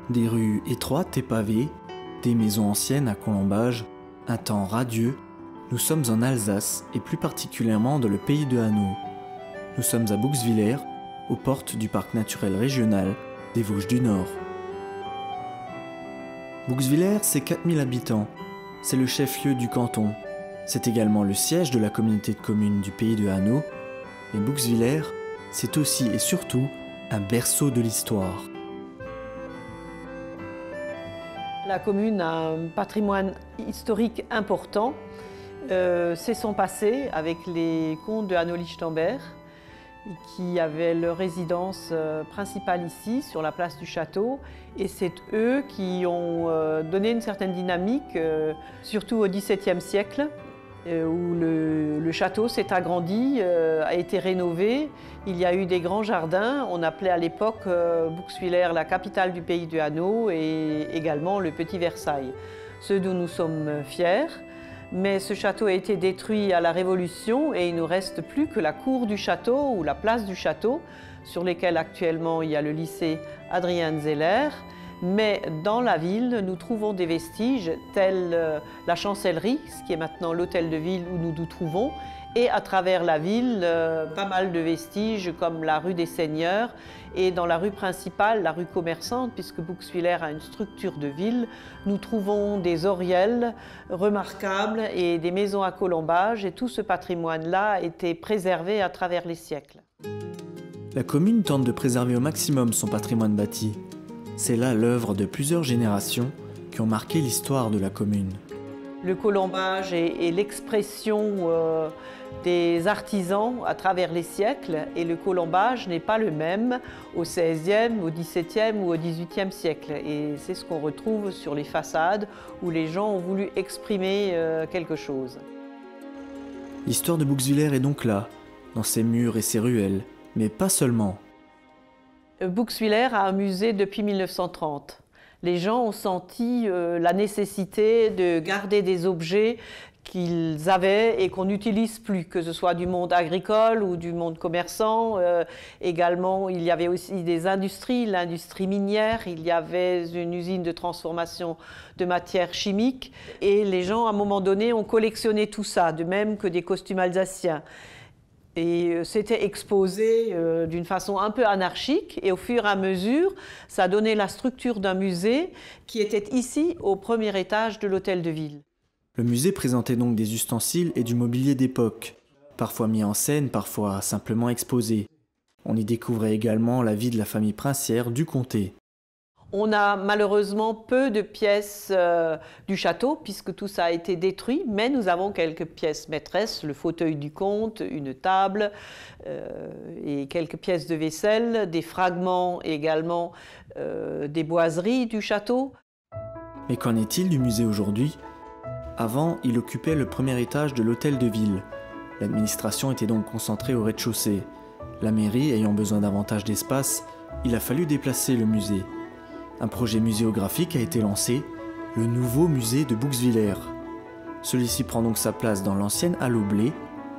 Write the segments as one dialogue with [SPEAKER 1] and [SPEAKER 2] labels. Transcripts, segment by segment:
[SPEAKER 1] Des rues étroites et pavées, des maisons anciennes à colombage, un temps radieux, nous sommes en Alsace et plus particulièrement dans le pays de Hanau. Nous sommes à Bouxwiller, aux portes du parc naturel régional des Vosges du Nord. Bouxwiller, c'est 4000 habitants. C'est le chef-lieu du canton. C'est également le siège de la communauté de communes du pays de Hanau. Mais Bouxwiller, c'est aussi et surtout un berceau de l'histoire.
[SPEAKER 2] La commune a un patrimoine historique important. C'est son passé avec les comtes de Hanau-Lichtenberg qui avaient leur résidence principale ici, sur la place du château. Et c'est eux qui ont donné une certaine dynamique, surtout au XVIIe siècle, où le château s'est agrandi, a été rénové. Il y a eu des grands jardins. On appelait à l'époque Bouxwiller la capitale du pays de Hanau et également le Petit Versailles, ce dont nous sommes fiers. Mais ce château a été détruit à la Révolution et il ne nous reste plus que la cour du château ou la place du château, sur lesquelles actuellement il y a le lycée Adrien Zeller. Mais dans la ville, nous trouvons des vestiges tels la chancellerie, ce qui est maintenant l'hôtel de ville où nous nous trouvons, et à travers la ville, pas mal de vestiges comme la rue des Seigneurs et dans la rue principale, la rue commerçante, puisque Bouxwiller a une structure de ville, nous trouvons des oriels remarquables et des maisons à colombage et tout ce patrimoine-là a été préservé à travers les siècles.
[SPEAKER 1] La commune tente de préserver au maximum son patrimoine bâti. C'est là l'œuvre de plusieurs générations qui ont marqué l'histoire de la commune.
[SPEAKER 2] Le colombage est l'expression des artisans à travers les siècles et le colombage n'est pas le même au XVIe, au XVIIe ou au XVIIIe siècle. Et c'est ce qu'on retrouve sur les façades où les gens ont voulu exprimer quelque chose.
[SPEAKER 1] L'histoire de Bouxwiller est donc là, dans ses murs et ses ruelles, mais pas seulement.
[SPEAKER 2] Bouxwiller a un musée depuis 1930. Les gens ont senti la nécessité de garder des objets qu'ils avaient et qu'on n'utilise plus, que ce soit du monde agricole ou du monde commerçant. Également, il y avait aussi des industries, l'industrie minière, il y avait une usine de transformation de matières chimiques. Et les gens, à un moment donné, ont collectionné tout ça, de même que des costumes alsaciens. Et c'était exposé d'une façon un peu anarchique et au fur et à mesure, ça a donné la structure d'un musée qui était ici au premier étage de l'hôtel de ville.
[SPEAKER 1] Le musée présentait donc des ustensiles et du mobilier d'époque, parfois mis en scène, parfois simplement exposés. On y découvrait également la vie de la famille princière du comté.
[SPEAKER 2] On a malheureusement peu de pièces du château puisque tout ça a été détruit, mais nous avons quelques pièces maîtresses, le fauteuil du comte, une table et quelques pièces de vaisselle, des fragments également des boiseries du château.
[SPEAKER 1] Mais qu'en est-il du musée aujourd'hui ? Avant, il occupait le premier étage de l'hôtel de ville. L'administration était donc concentrée au rez-de-chaussée. La mairie ayant besoin davantage d'espace, il a fallu déplacer le musée. Un projet muséographique a été lancé, le nouveau musée de Bouxwiller. Celui-ci prend donc sa place dans l'ancienne Halle au Blé,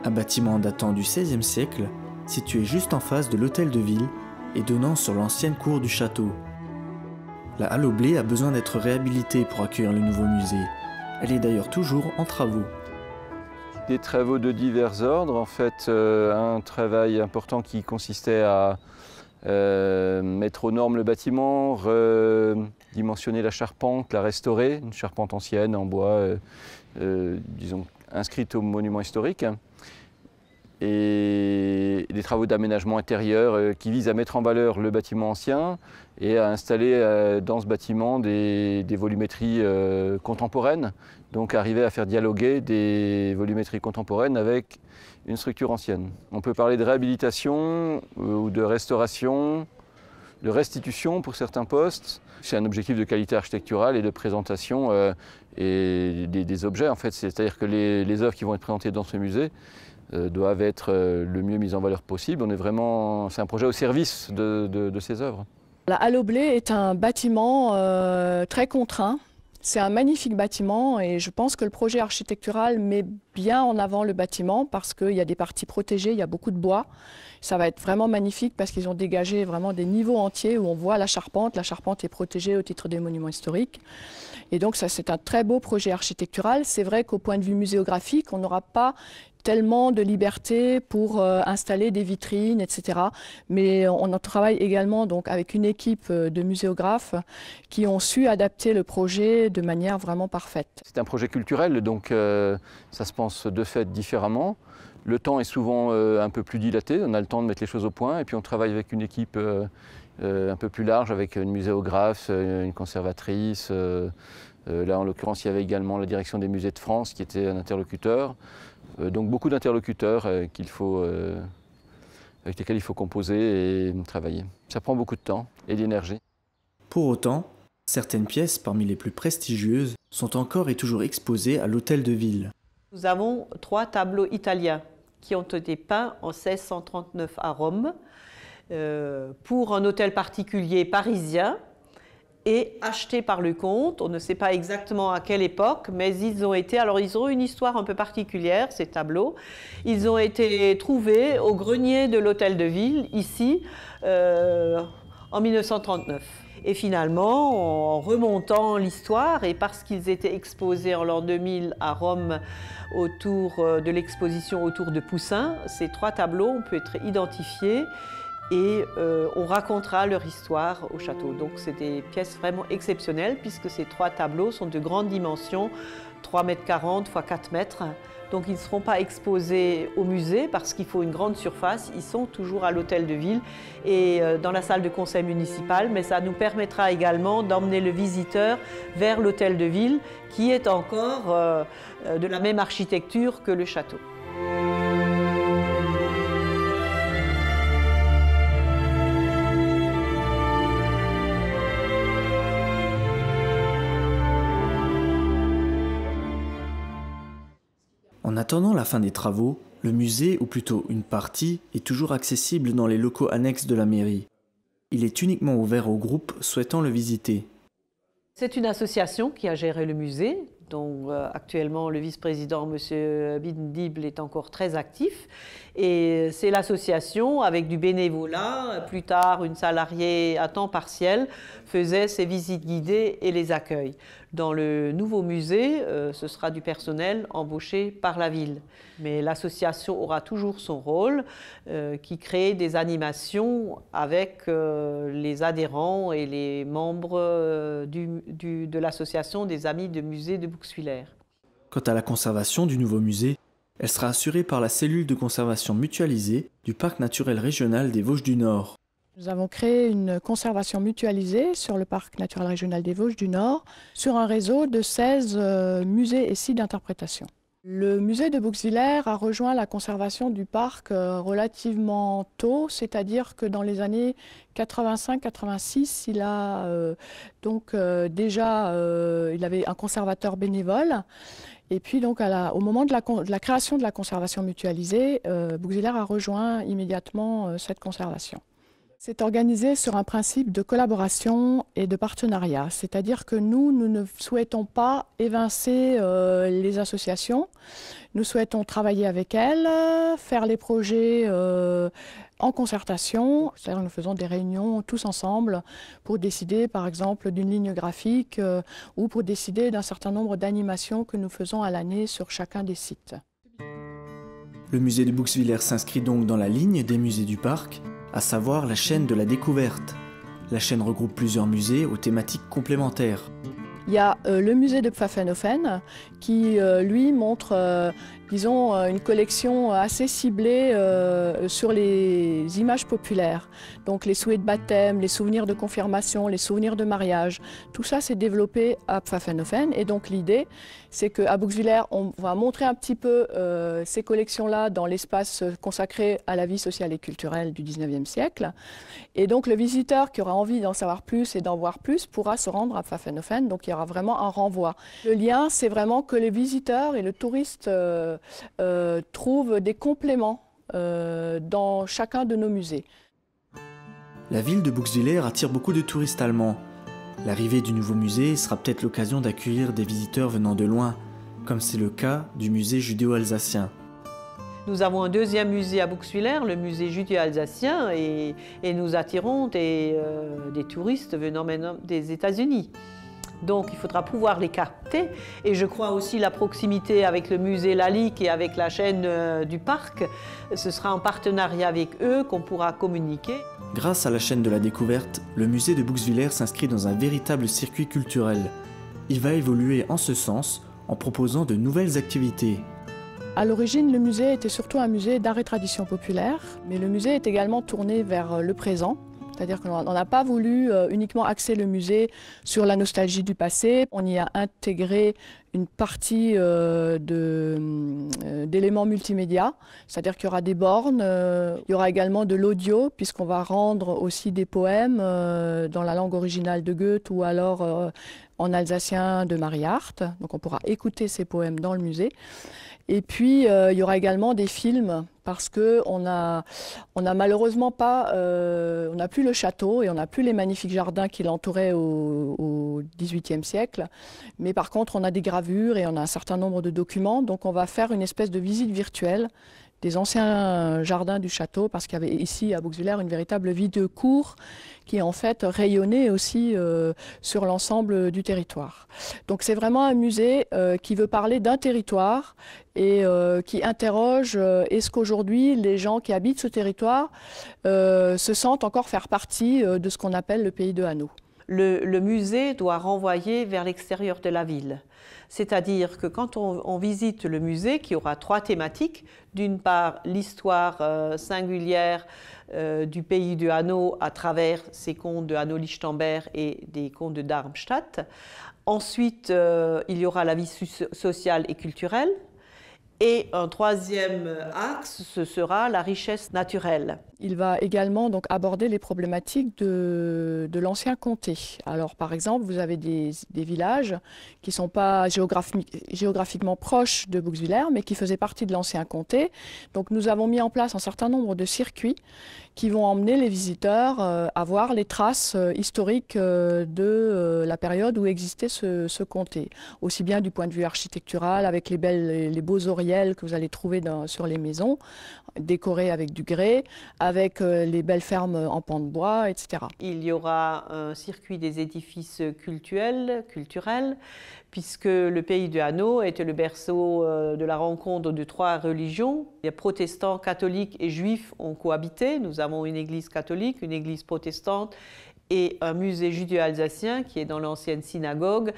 [SPEAKER 1] un bâtiment datant du XVIe siècle, situé juste en face de l'hôtel de ville et donnant sur l'ancienne cour du château. La Halle au Blé a besoin d'être réhabilitée pour accueillir le nouveau musée. Elle est d'ailleurs toujours en travaux.
[SPEAKER 3] Des travaux de divers ordres, en fait un travail important qui consistait à mettre aux normes le bâtiment, redimensionner la charpente, la restaurer, une charpente ancienne en bois, disons inscrite au monument historique. Et des travaux d'aménagement intérieur qui visent à mettre en valeur le bâtiment ancien et à installer dans ce bâtiment des volumétries contemporaines, donc arriver à faire dialoguer des volumétries contemporaines avec une structure ancienne. On peut parler de réhabilitation ou de restauration, de restitution pour certains postes. C'est un objectif de qualité architecturale et de présentation et des objets en fait. C'est-à-dire que les œuvres qui vont être présentées dans ce musée doivent être le mieux mises en valeur possible. C'est un projet au service de ces œuvres.
[SPEAKER 4] La Halle au Blé est un bâtiment très contraint. C'est un magnifique bâtiment et je pense que le projet architectural met bien en avant le bâtiment parce qu'il y a des parties protégées, il y a beaucoup de bois. Ça va être vraiment magnifique parce qu'ils ont dégagé vraiment des niveaux entiers où on voit la charpente. La charpente est protégée au titre des monuments historiques. Et donc ça, c'est un très beau projet architectural. C'est vrai qu'au point de vue muséographique, on n'aura pas tellement de liberté pour installer des vitrines, etc. Mais on en travaille également donc, avec une équipe de muséographes qui ont su adapter le projet de manière vraiment parfaite.
[SPEAKER 3] C'est un projet culturel, donc ça se pense de fait différemment. Le temps est souvent un peu plus dilaté, on a le temps de mettre les choses au point et puis on travaille avec une équipe un peu plus large, avec une muséographe, une conservatrice. Là, en l'occurrence, il y avait également la direction des musées de France qui était un interlocuteur. Donc beaucoup d'interlocuteurs avec lesquels il faut composer et travailler. Ça prend beaucoup de temps et d'énergie.
[SPEAKER 1] Pour autant, certaines pièces parmi les plus prestigieuses sont encore et toujours exposées à l'Hôtel de Ville.
[SPEAKER 2] Nous avons 3 tableaux italiens qui ont été peints en 1639 à Rome pour un hôtel particulier parisien et achetés par le comte. On ne sait pas exactement à quelle époque, mais ils ont une histoire un peu particulière, ces tableaux. Ils ont été trouvés au grenier de l'Hôtel de Ville, ici, en 1939. Et finalement, en remontant l'histoire, et parce qu'ils étaient exposés en l'an 2000 à Rome autour de l'exposition autour de Poussin, ces 3 tableaux ont pu être identifiés et on racontera leur histoire au château. Donc c'est des pièces vraiment exceptionnelles puisque ces 3 tableaux sont de grande dimension, 3,40 m x 4 mètres. Donc ils ne seront pas exposés au musée parce qu'il faut une grande surface. Ils sont toujours à l'Hôtel de Ville et dans la salle de conseil municipal, mais ça nous permettra également d'emmener le visiteur vers l'Hôtel de Ville qui est encore de la même architecture que le château.
[SPEAKER 1] En attendant la fin des travaux, le musée, ou plutôt une partie, est toujours accessible dans les locaux annexes de la mairie. Il est uniquement ouvert aux groupes souhaitant le visiter.
[SPEAKER 2] C'est une association qui a géré le musée, dont actuellement le vice-président, M. Bindibl, est encore très actif. Et c'est l'association, avec du bénévolat, plus tard une salariée à temps partiel, faisait ses visites guidées et les accueils. Dans le nouveau musée, ce sera du personnel embauché par la ville. Mais l'association aura toujours son rôle, qui crée des animations avec les adhérents et les membres de l'association des Amis de Musée de Bouxwiller.
[SPEAKER 1] Quant à la conservation du nouveau musée, elle sera assurée par la cellule de conservation mutualisée du Parc naturel régional des Vosges du Nord.
[SPEAKER 4] Nous avons créé une conservation mutualisée sur le Parc naturel régional des Vosges du Nord, sur un réseau de 16 musées et sites d'interprétation. Le musée de Bouxwiller a rejoint la conservation du parc relativement tôt, c'est-à-dire que dans les années 85-86, il a il avait un conservateur bénévole. Et puis donc au moment de la création de la conservation mutualisée, Bouxwiller a rejoint immédiatement cette conservation. C'est organisé sur un principe de collaboration et de partenariat, c'est-à-dire que nous ne souhaitons pas évincer les associations, nous souhaitons travailler avec elles, faire les projets en concertation, c'est-à-dire nous faisons des réunions tous ensemble pour décider par exemple d'une ligne graphique ou pour décider d'un certain nombre d'animations que nous faisons à l'année sur chacun des sites.
[SPEAKER 1] Le musée de Bouxwiller s'inscrit donc dans la ligne des musées du parc, à savoir la chaîne de la découverte. La chaîne regroupe plusieurs musées aux thématiques complémentaires.
[SPEAKER 4] Il y a le musée de Pfaffenhofen qui, lui, montre, disons, une collection assez ciblée sur les images populaires. Donc les souhaits de baptême, les souvenirs de confirmation, les souvenirs de mariage. Tout ça s'est développé à Pfaffenhofen. Et donc l'idée, c'est qu'à Bouxwiller, on va montrer un petit peu ces collections-là dans l'espace consacré à la vie sociale et culturelle du 19e siècle. Et donc le visiteur qui aura envie d'en savoir plus et d'en voir plus pourra se rendre à Pfaffenhofen. Donc il y aura vraiment un renvoi. Le lien, c'est vraiment que les visiteurs et le touriste trouvent des compléments dans chacun de nos musées.
[SPEAKER 1] La ville de Bouxwiller attire beaucoup de touristes allemands. L'arrivée du nouveau musée sera peut-être l'occasion d'accueillir des visiteurs venant de loin, comme c'est le cas du musée judéo-alsacien.
[SPEAKER 2] Nous avons un deuxième musée à Bouxwiller, le musée judéo-alsacien, et nous attirons des touristes venant maintenant des États-Unis. Donc il faudra pouvoir les capter, et je crois aussi la proximité avec le musée Lalique et avec la chaîne du parc, ce sera en partenariat avec eux qu'on pourra communiquer.
[SPEAKER 1] Grâce à la chaîne de la découverte, le musée de Bouxwiller s'inscrit dans un véritable circuit culturel. Il va évoluer en ce sens en proposant de nouvelles activités.
[SPEAKER 4] À l'origine, le musée était surtout un musée d'art et tradition populaire, mais le musée est également tourné vers le présent. C'est-à-dire qu'on n'a pas voulu uniquement axer le musée sur la nostalgie du passé. On y a intégré une partie d'éléments multimédia, c'est-à-dire qu'il y aura des bornes, il y aura également de l'audio, puisqu'on va rendre aussi des poèmes dans la langue originale de Goethe ou alors en alsacien de Marie Hart. Donc on pourra écouter ces poèmes dans le musée. Et puis il y aura également des films, parce qu'on n'a malheureusement pas, on n'a plus le château et on n'a plus les magnifiques jardins qui l'entouraient au XVIIIe siècle. Mais par contre, on a des gravures et on a un certain nombre de documents. Donc on va faire une espèce de visite virtuelle des anciens jardins du château, parce qu'il y avait ici à Bouxwiller une véritable vie de cour qui en fait rayonnait aussi sur l'ensemble du territoire. Donc c'est vraiment un musée qui veut parler d'un territoire et qui interroge est-ce qu'aujourd'hui les gens qui habitent ce territoire se sentent encore faire partie de ce qu'on appelle le pays de Hanau.
[SPEAKER 2] Le musée doit renvoyer vers l'extérieur de la ville. C'est-à-dire que quand on visite le musée, qui aura 3 thématiques, d'une part l'histoire singulière du pays de Hanau à travers ces contes de Hanau-Lichtenberg et des contes de Darmstadt. Ensuite, il y aura la vie sociale et culturelle. Et un troisième axe, ce sera la richesse naturelle.
[SPEAKER 4] Il va également donc aborder les problématiques de l'ancien comté. Alors par exemple, vous avez des villages qui ne sont pas géographiquement proches de Bouxwiller, mais qui faisaient partie de l'ancien comté. Donc nous avons mis en place un certain nombre de circuits qui vont emmener les visiteurs à voir les traces historiques de la période où existait ce comté. Aussi bien du point de vue architectural, avec les beaux oriels que vous allez trouver sur les maisons, décorés avec du grès, avec les belles fermes en pans de bois, etc.
[SPEAKER 2] Il y aura un circuit des édifices culturels, puisque le pays de Hanau était le berceau de la rencontre de 3 religions. Les protestants, catholiques et juifs ont cohabité. Nous avons une église catholique, une église protestante et un musée judéo-alsacien qui est dans l'ancienne synagogue.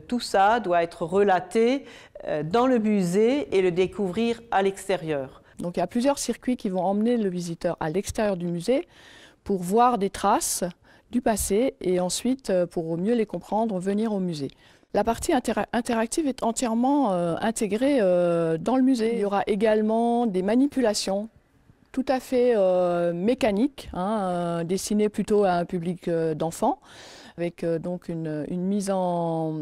[SPEAKER 2] Tout ça doit être relaté dans le musée et le découvrir à l'extérieur.
[SPEAKER 4] Donc il y a plusieurs circuits qui vont emmener le visiteur à l'extérieur du musée pour voir des traces du passé et ensuite, pour mieux les comprendre, venir au musée. La partie interactive est entièrement intégrée dans le musée. Il y aura également des manipulations tout à fait mécaniques, destinées plutôt à un public d'enfants, avec donc une mise en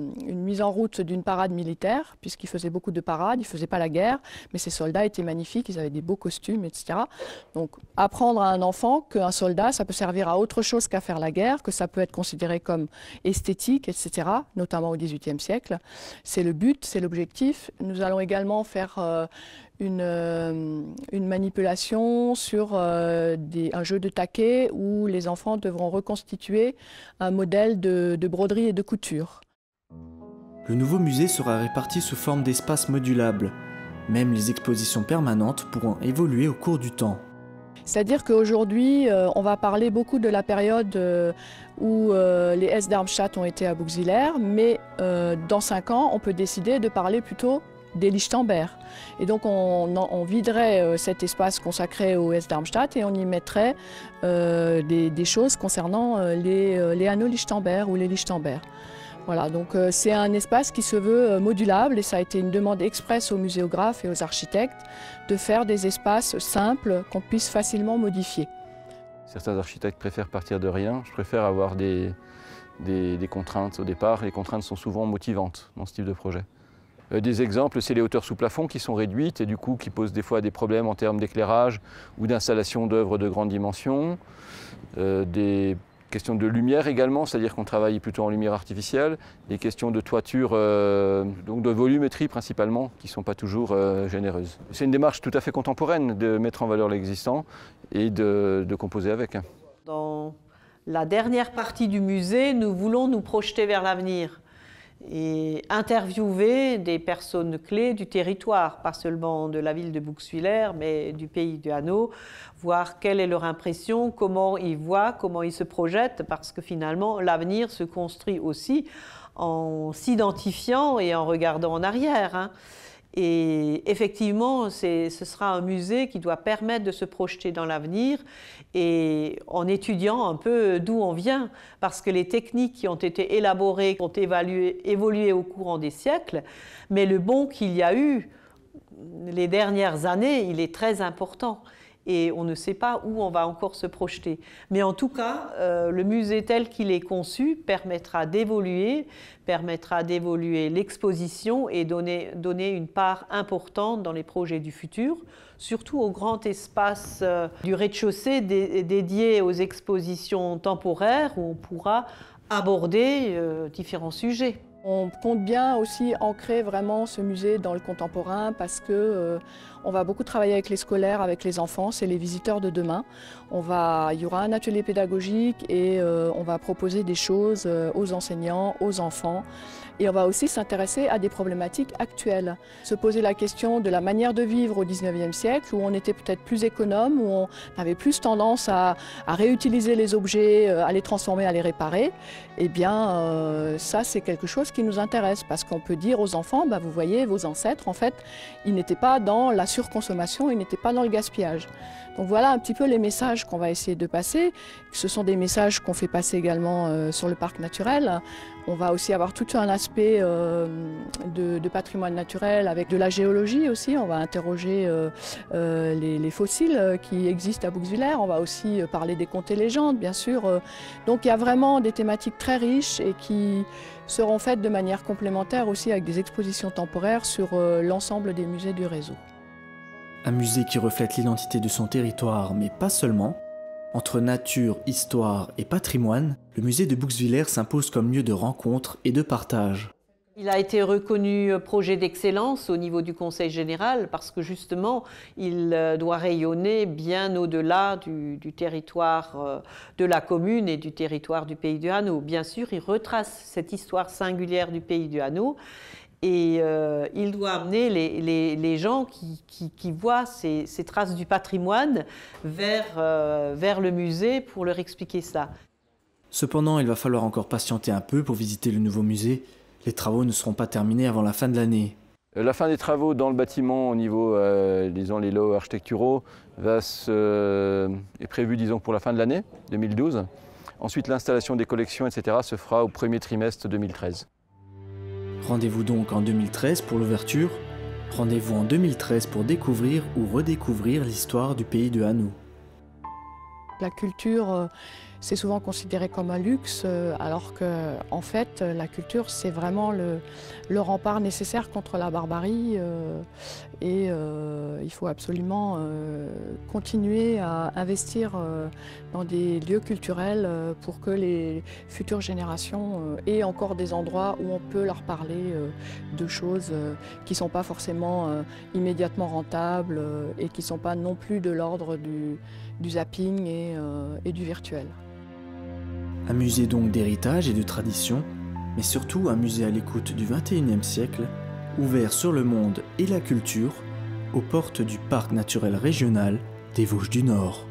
[SPEAKER 4] route d'une parade militaire, puisqu'ils faisaient beaucoup de parades, ils ne faisaient pas la guerre, mais ces soldats étaient magnifiques, ils avaient des beaux costumes, etc. Donc apprendre à un enfant qu'un soldat, ça peut servir à autre chose qu'à faire la guerre, que ça peut être considéré comme esthétique, etc., notamment au XVIIIe siècle. C'est le but, c'est l'objectif. Nous allons également faire une manipulation sur un jeu de taquet où les enfants devront reconstituer un modèle de broderie et de couture.
[SPEAKER 1] Le nouveau musée sera réparti sous forme d'espaces modulables. Même les expositions permanentes pourront évoluer au cours du temps.
[SPEAKER 4] C'est-à-dire qu'aujourd'hui, on va parler beaucoup de la période où les Hesse Darmstadt ont été à Bouxwiller, mais dans 5 ans, on peut décider de parler plutôt des Lichtenberg. Et donc on viderait cet espace consacré au Hesse Darmstadt et on y mettrait des choses concernant les Hanau-Lichtenberg ou les Lichtenberg. Voilà, donc c'est un espace qui se veut modulable et ça a été une demande expresse aux muséographes et aux architectes de faire des espaces simples qu'on puisse facilement modifier.
[SPEAKER 3] Certains architectes préfèrent partir de rien, je préfère avoir des contraintes au départ. Les contraintes sont souvent motivantes dans ce type de projet. Des exemples, c'est les hauteurs sous plafond qui sont réduites et du coup qui posent des fois des problèmes en termes d'éclairage ou d'installation d'œuvres de grande dimension. Des Question de lumière également, c'est-à-dire qu'on travaille plutôt en lumière artificielle. Les questions de toiture, donc de volumétrie principalement, qui ne sont pas toujours généreuses. C'est une démarche tout à fait contemporaine de mettre en valeur l'existant et de composer avec.
[SPEAKER 2] Dans la dernière partie du musée, nous voulons nous projeter vers l'avenir et interviewer des personnes clés du territoire, pas seulement de la ville de Bouxwiller, mais du pays du Hainaut, voir quelle est leur impression, comment ils voient, comment ils se projettent, parce que finalement, l'avenir se construit aussi en s'identifiant et en regardant en arrière, hein. Et effectivement, ce sera un musée qui doit permettre de se projeter dans l'avenir et en étudiant un peu d'où on vient, parce que les techniques qui ont été élaborées ont évolué au courant des siècles, mais le bond qu'il y a eu les dernières années, il est très important. Et on ne sait pas où on va encore se projeter. Mais en tout cas, le musée tel qu'il est conçu permettra d'évoluer l'exposition et donner une part importante dans les projets du futur, surtout au grand espace du rez-de-chaussée dédié aux expositions temporaires où on pourra aborder différents sujets.
[SPEAKER 4] On compte bien aussi ancrer vraiment ce musée dans le contemporain parce que on va beaucoup travailler avec les scolaires, avec les enfants, c'est les visiteurs de demain. Il y aura un atelier pédagogique et on va proposer des choses aux enseignants, aux enfants. Et on va aussi s'intéresser à des problématiques actuelles. Se poser la question de la manière de vivre au XIXe siècle, où on était peut-être plus économe, où on avait plus tendance à réutiliser les objets, à les transformer, à les réparer. Eh bien, ça, c'est quelque chose qui nous intéresse, parce qu'on peut dire aux enfants, bah, vous voyez, vos ancêtres, en fait, ils n'étaient pas dans la surconsommation, ils n'étaient pas dans le gaspillage. Donc voilà un petit peu les messages qu'on va essayer de passer. Ce sont des messages qu'on fait passer également sur le parc naturel. On va aussi avoir tout un aspect de patrimoine naturel avec de la géologie aussi. On va interroger les fossiles qui existent à Bouxwiller. On va aussi parler des contes et légendes, bien sûr. Donc il y a vraiment des thématiques très riches et qui seront faites de manière complémentaire aussi avec des expositions temporaires sur l'ensemble des musées du réseau.
[SPEAKER 1] Un musée qui reflète l'identité de son territoire, mais pas seulement. Entre nature, histoire et patrimoine, le musée de Bouxwiller s'impose comme lieu de rencontre et de partage.
[SPEAKER 2] Il a été reconnu projet d'excellence au niveau du Conseil général parce que justement, il doit rayonner bien au-delà du territoire de la commune et du territoire du pays du Hainaut. Bien sûr, il retrace cette histoire singulière du pays du Hainaut. Et il doit amener les gens qui voient ces traces du patrimoine vers le musée pour leur expliquer ça.
[SPEAKER 1] Cependant, il va falloir encore patienter un peu pour visiter le nouveau musée. Les travaux ne seront pas terminés avant la fin de l'année.
[SPEAKER 3] La fin des travaux dans le bâtiment au niveau, disons, les lots architecturaux est prévue, disons, pour la fin de l'année 2012. Ensuite, l'installation des collections, etc. se fera au premier trimestre 2013.
[SPEAKER 1] Rendez-vous donc en 2013 pour l'ouverture. Rendez-vous en 2013 pour découvrir ou redécouvrir l'histoire du pays de Hainaut.
[SPEAKER 4] La culture, c'est souvent considéré comme un luxe, alors que, en fait, la culture, c'est vraiment le rempart nécessaire contre la barbarie. Et il faut absolument continuer à investir dans des lieux culturels pour que les futures générations aient encore des endroits où on peut leur parler de choses qui ne sont pas forcément immédiatement rentables et qui ne sont pas non plus de l'ordre du zapping et du virtuel.
[SPEAKER 1] Un musée donc d'héritage et de tradition, mais surtout un musée à l'écoute du XXIe siècle, ouvert sur le monde et la culture, aux portes du parc naturel régional des Vosges du Nord.